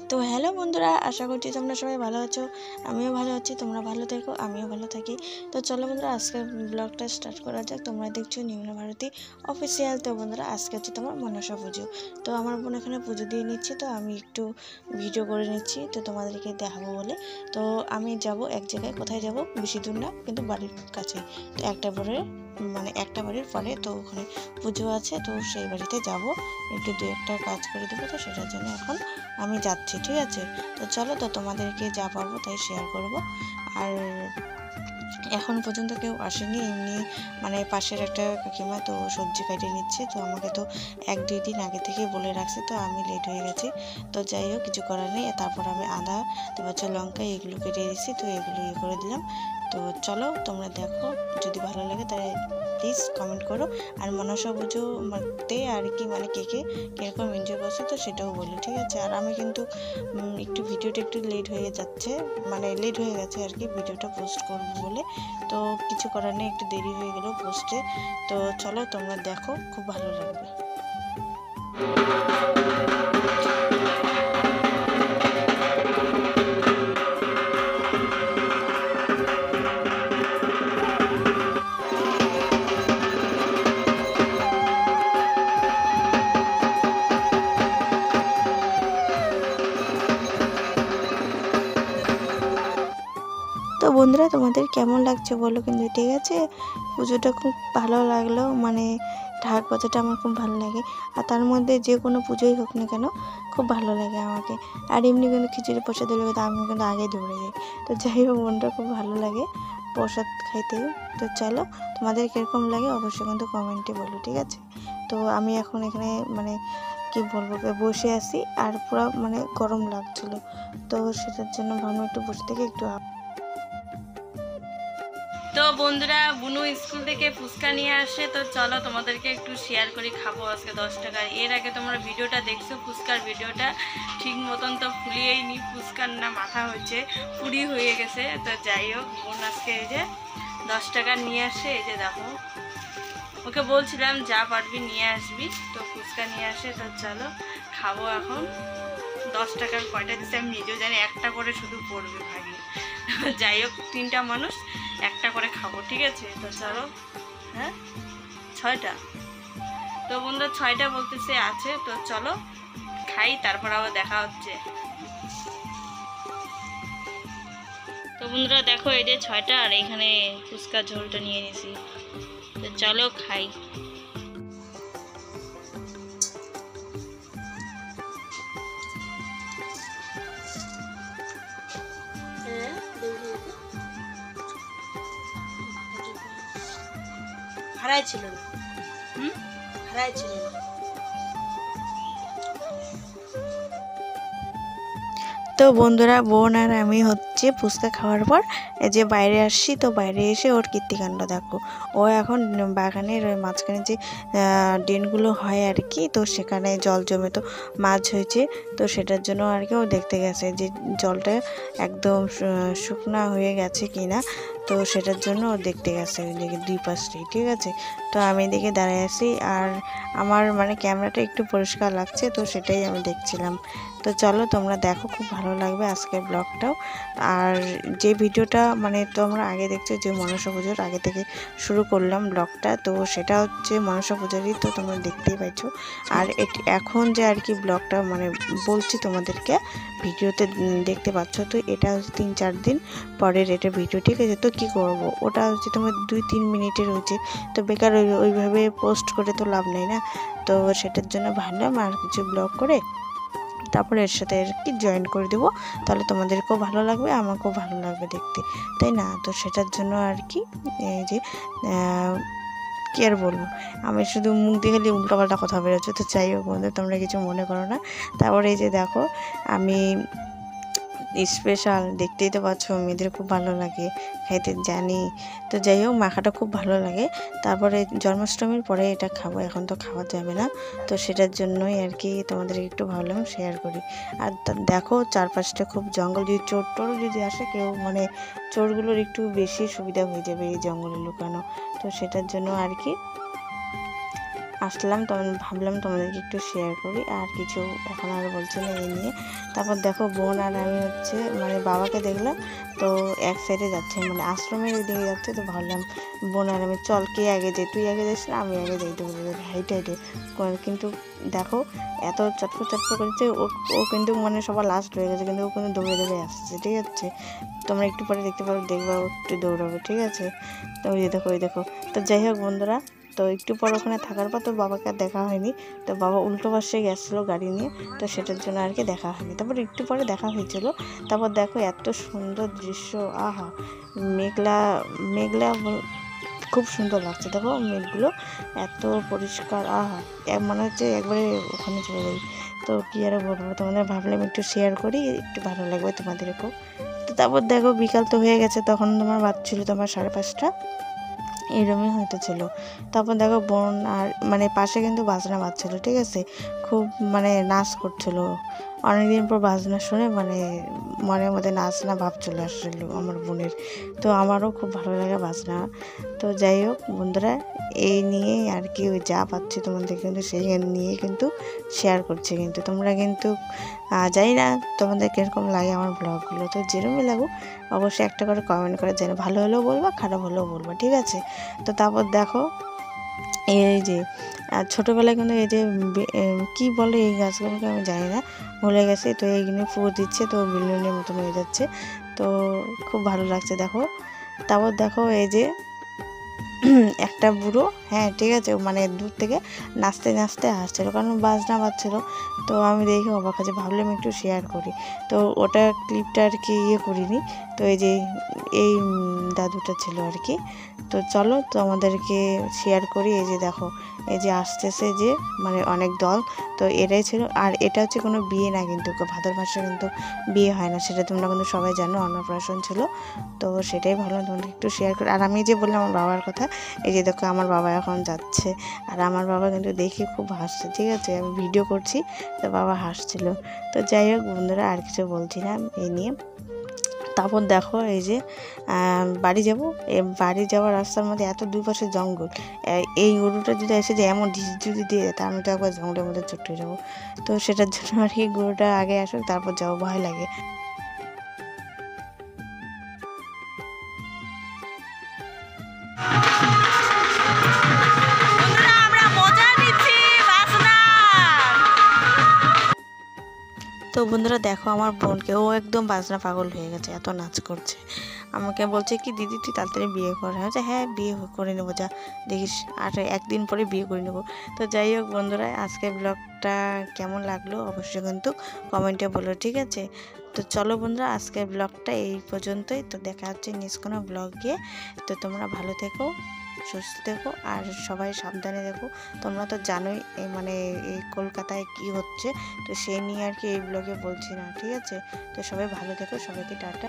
তো হ্যালো বন্ধুরা, আশা করছি তোমরা সবাই ভালো আছো। আমিও ভালো আছি, তোমরা ভালো থেকো, আমিও ভালো থাকি। তো চলো বন্ধুরা, আজকে ব্লগটা স্টার্ট করা যাক। তোমরা দেখছো নিম্ন ভারতী অফিসিয়াল। তো বন্ধুরা, আজকে হচ্ছে তোমার মনসা পুজো। তো আমার বোন এখানে পুজো দিয়ে নিচ্ছে, তো আমি একটু ভিডিও করে নিচ্ছি তো তোমাদেরকে দেখাবো বলে। তো আমি যাব এক জায়গায়, কোথায় যাব বেশি দূর না, কিন্তু বাড়ির কাছে। তো একটা বাড়ির পরে তো ওখানে পুজো আছে, তো সেই বাড়িতে যাব, একটু দু একটা কাজ করে দেবো। তো সেটার জন্য এখন আমি যাচ্ছি, ঠিক আছে। তো চলো, তো তোমাদেরকে যা পারবো তাই শেয়ার করব। আর এখন পর্যন্ত কেউ আসেনি, এমনি পাশের একটা কাকিমা তো সবজি কাটিয়ে নিচ্ছে। তো আমাকে তো 1-2 দিন আগে থেকে বলে রাখছে, তো আমি লেট হয়ে গেছি। তো যাই হোক, কিছু করার নেই। তারপর আমি আদা, তারপর লঙ্কা এগুলো কেটে দিয়েছি, তো এগুলো করে দিলাম। তো চলো তোমরা দেখো, যদি ভালো লাগে তাহলে প্লিজ কমেন্ট করো। আর মনসা পুজো আর কি কে কে কীরকম এনজয় করছে তো সেটাও বলি, ঠিক আছে। আর আমি কিন্তু একটু ভিডিওটা একটু লেট হয়ে যাচ্ছে, লেট হয়ে গেছে আর কি ভিডিওটা পোস্ট করবো বলে। তো কিছু করার নেই, একটু দেরি হয়ে গেল পোস্টে। তো চলো তোমরা দেখো, খুব ভালো লাগবে। তো বন্ধুরা, তোমাদের কেমন লাগছে বলো কিন্তু, ঠিক আছে। পুজোটা খুব ভালো লাগলো, ঢাক বাজাটা আমার খুব ভালো লাগে। আর তার মধ্যে যে কোনো পুজোই হোক না কেন, খুব ভালো লাগে আমাকে। আর এমনি কিন্তু খিচুড়ি প্রসাদ দিলে তো আমি কিন্তু আগে দৌড়ে যাই। তো যাই হোক, মনটা খুব ভালো লাগে প্রসাদ খাইতে। তো চলো, তোমাদের কীরকম লাগে অবশ্যই কিন্তু কমেন্টে বলো, ঠিক আছে। তো আমি এখন এখানে কি বলবো, বসে আছি। আর পুরো গরম লাগছিলো, তো সেটার জন্য ভাবলাম একটু বসে থেকে একটু। তো বন্ধুরা, বুনু স্কুল থেকে ফুচকা নিয়ে আসে। তো চলো তোমাদেরকে একটু শেয়ার করি, খাবো আজকে 10 টাকার। এর আগে তোমরা ভিডিওটা দেখছো, ফুচকার ভিডিওটা ঠিক মতন তো ফুলিয়েই নি, ফুচকার না মাথা হয়েছে, পুরি হয়ে গেছে। তো যাই হোক, বোন আজকে এই যে 10 টাকা নিয়ে আসে, এই যে দেখো, ওকে বলছিলাম যা পারবি নিয়ে আসবি, তো ফুচকা নিয়ে আসে। তো চলো খাবো এখন। 10 টাকার কয়টা দিচ্ছে আমি নিজেও জানি, একটা করে শুধু পড়বে ভাগে। যাই হোক, 3টা মানুষ, একটা করে খাবো, ঠিক আছে। তো চলো, হ্যাঁ 6টা, তো বন্ধুরা 6টা বলতেছে আছে। তো চলো খাই, তারপর আবার দেখা হচ্ছে। তো বন্ধুরা দেখো, এই যে 6টা, আর এখানে ফুচকা ঝোলটা নিয়ে নিছি। তো চলো খাই। হারাই ছিল না, হারাই ছিল না। তো বন্ধুরা, বোন আর আমি হচ্ছে ফুচকা খাওয়ার পর এই যে বাইরে আসছি। তো বাইরে এসে ওর কীর্তিকাণ্ড দেখো, ও এখন বাগানের ওই মাঝখানে যে ড্রেনগুলো হয় আর কি, তো সেখানে জল জমে তো মাছ হয়েছে। তো সেটার জন্য আর কি ও দেখতে গেছে যে জলটা একদম শুকনা হয়ে গেছে কিনা। তো সেটার জন্য ও দেখতে গেছে ওইদিকে 2 পাশটাই, ঠিক আছে। তো আমি এদিকে দাঁড়িয়ে আছি, আর আমার ক্যামেরাটা একটু পরিষ্কার লাগছে, তো সেটাই আমি দেখছিলাম। তো চলো তোমরা দেখো, খুব ভালো লাগবে আজকের ব্লগটাও। আর যে ভিডিওটা তোমরা আগে দেখছো, যে মনসা পুজোর আগে থেকে শুরু করলাম ব্লগটা, তো সেটা হচ্ছে মনসা পুজোরই, তো তোমরা দেখতেই পাইছো। আর এখন যে আর কি ব্লগটা বলছি তোমাদেরকে, ভিডিওতে দেখতে পাচ্ছ, তো এটা হচ্ছে 3-4 দিন পরের এটা ভিডিও, ঠিক আছে। তো কি করব, ওটা হচ্ছে তোমার 2-3 মিনিটের হয়েছে, তো বেকার ওইভাবে পোস্ট করে তো লাভ নেই না। তো সেটার জন্য ভাবলাম আর কিছু ব্লগ করে তারপরে এর সাথে আর কি জয়েন করে দেবো, তাহলে তোমাদেরকেও ভালো লাগবে, আমাকেও ভালো লাগবে দেখতে, তাই না। তো সেটার জন্য আর কি, এই যে কি আর বলবো, আমি শুধু মুখ দিয়ে খালি উল্টোপাল্টা কথা বেরোচ্ছে। তো যাই হোক বন্ধু, তোমরা কিছু মনে করো না। তারপরে এই যে দেখো, আমি স্পেশাল, দেখতেই তো পাচ্ছ, মেয়েদের খুব ভালো লাগে খাইতে জানি। তো যাই হোক, মাখাটা খুব ভালো লাগে। তারপরে জন্মাষ্টমীর পরে এটা খাবো, এখন তো খাওয়া যাবে না। তো সেটার জন্যই আর কি তোমাদের একটু ভাবলাম শেয়ার করি। আর দেখো, চারপাশটা খুব জঙ্গল, যদি চোর টোর যদি আসে কেউ, চোরগুলোর একটু বেশি সুবিধা হয়ে যাবে এই জঙ্গলে লুকানো। তো সেটার জন্য আর কি আসলাম, তখন ভাবলাম তোমাদেরকে একটু শেয়ার করি। আর কিছু এখন আর বলছি না এই নিয়ে। তারপর দেখো বোন আর আমি হচ্ছে মানে বাবাকে দেখলাম তো এক সাইডে যাচ্ছে, মানে আশ্রমের ওইদিকে যাচ্ছে। তো ভাবলাম বোন আর আমি চল কে আগে যাই, তুই আগে যাস না আমি আগে যাইতে বলে হাইটে হাইটে। কিন্তু দেখো এত চটপট চটপট করেছে ও কিন্তু মানে সবার লাস্ট হয়ে গেছে, কিন্তু ও কিন্তু দৌড়ে দৌড়ে আসছে, ঠিক আছে। তোমরা একটু পরে দেখতে পারো, দেখবা ও একটু দৌড়াবে, ঠিক আছে। তো ওই দেখো ওই দেখো। তো যাই হোক বন্ধুরা, তো একটু পর ওখানে থাকার পর তো বাবাকে আর দেখা হয়নি। তো বাবা উল্টো পাশে গেছিলো গাড়ি নিয়ে, তো সেটার জন্য আর কি দেখা হয়নি। তারপর একটু পরে দেখা হয়েছিল। তারপর দেখো এত সুন্দর দৃশ্য, আহা, মেঘলা মেঘলা খুব সুন্দর লাগছে। দেখো মেঘগুলো এত পরিষ্কার, আহা, মনে হচ্ছে একবারে ওখানে চলে যাই। তো কী আর বলবো, তোমাদের ভাবলাম একটু শেয়ার করি, একটু ভালো লাগবে তোমাদেরকেও। তো তারপর দেখো বিকাল তো হয়ে গেছে, তখন তোমার বাজছিল তোমার 5:30 এরমই হয়তো ছিল। তারপর দেখো বোন আর মানে পাশে কিন্তু বাজনা বাজছিল, ঠিক আছে। খুব মানে নাচ করছিল, অনেকদিন পর বাজনা শুনে মানে মনের মধ্যে নাচ না ভাব চলে আসছিল আমার বোনের। তো আমারও খুব ভালো লাগে বাজনা। তো যাই হোক বন্ধুরা, এই নিয়েই আর কি, ওই যা পাচ্ছি তোমাদের কিন্তু সেই নিয়ে কিন্তু শেয়ার করছি। কিন্তু তোমরা কিন্তু জানি না তোমাদের কীরকম লাগে আমার ব্লগগুলো। তো যেরকমই লাগুক অবশ্যই একটা করে কমেন্ট করে জানো, ভালো হলেও বলবা খারাপ হলেও বলবা, ঠিক আছে। তো তারপর দেখো এই যে ছোটোবেলায় কিন্তু এই যে কী বলে এই গাছগুলোকে আমি জানি না, ভুলে গেছি। তো এইগুলো ফুল দিচ্ছে, তো বেলুনের মতন হয়ে যাচ্ছে, তো খুব ভালো লাগছে দেখো। তারপর দেখো এই যে একটা বুড়ো, হ্যাঁ ঠিক আছে, মানে দূর থেকে নাচতে নাচতে আসছিলো, কারণ বাজনা বাজছিলো। তো আমি দেখে অবাক হয়েছি, ভাবলাম একটু শেয়ার করি। তো ওটা ক্লিপটা আর কি করিনি। তো এই যে এই দাদুটা ছিল আর কি। তো চলো তো আমাদেরকে শেয়ার করি। এই যে দেখো এই যে আসতেছে যে মানে অনেক দল, তো এটাই ছিল। আর এটা হচ্ছে কোনো বিয়ে না, কিন্তু ভাদর মাসে কিন্তু বিয়ে হয় না, সেটা তোমরা কিন্তু সবাই জানো, অন্নপ্রাশন ছিল। তো সেটাই ভাবলাম তোমাদের একটু শেয়ার করি। আর আমি যে বললাম আমার বাবার কথা, এই যে দেখো আমার বাবা এখন যাচ্ছে, আর আমার বাবা কিন্তু দেখে খুব হাসছে, ঠিক আছে। আমি ভিডিও করছি তো বাবা হাসছিল। তো যাই হোক বন্ধুরা, আর কিছু বলছি না এই নিয়ে। তারপর দেখো এই যে বাড়ি যাব, বাড়ি যাওয়ার রাস্তার মধ্যে এত দুই পাশে জঙ্গল, এই গরুটা যদি এসে যে এমন ঢিস যদি দিয়ে দেয়, আমি তো একবার জঙ্গলের মধ্যে ছুটে যাবো। তো সেটার জন্য আর কি গরুটা আগে আসুক তারপর যাবো, ভয় লাগে। তো বন্ধুরা দেখো আমার বোনকে, ও একদম বাজনা পাগল হয়ে গেছে, এত নাচ করছে। আমাকে বলছে কি দিদি তুই তাড়াতাড়ি বিয়ে কর, হচ্ছে হ্যাঁ বিয়ে করে নেবো, যা দেখিস আর একদিন পরে বিয়ে করে নেবো। তো যাই হোক বন্ধুরা, আজকে ব্লগটা কেমন লাগলো অবশ্যই কিন্তু কমেন্টে বলো, ঠিক আছে। তো চলো বন্ধুরা, আজকের ব্লগটা এই পর্যন্তই। তো দেখা হচ্ছে নেক্সট কোনো ব্লগ গিয়ে। তো তোমরা ভালো থেকো, সুস্থ থেকো, আর সবাই সাবধানে দেখো। তোমরা তো জানোই মানে এই কলকাতায় কি হচ্ছে, তো সেই নিয়ে আর কি এই ব্লগে বলছি না, ঠিক আছে। তো সবাই ভালো থেকো, সবাইকে টাটা।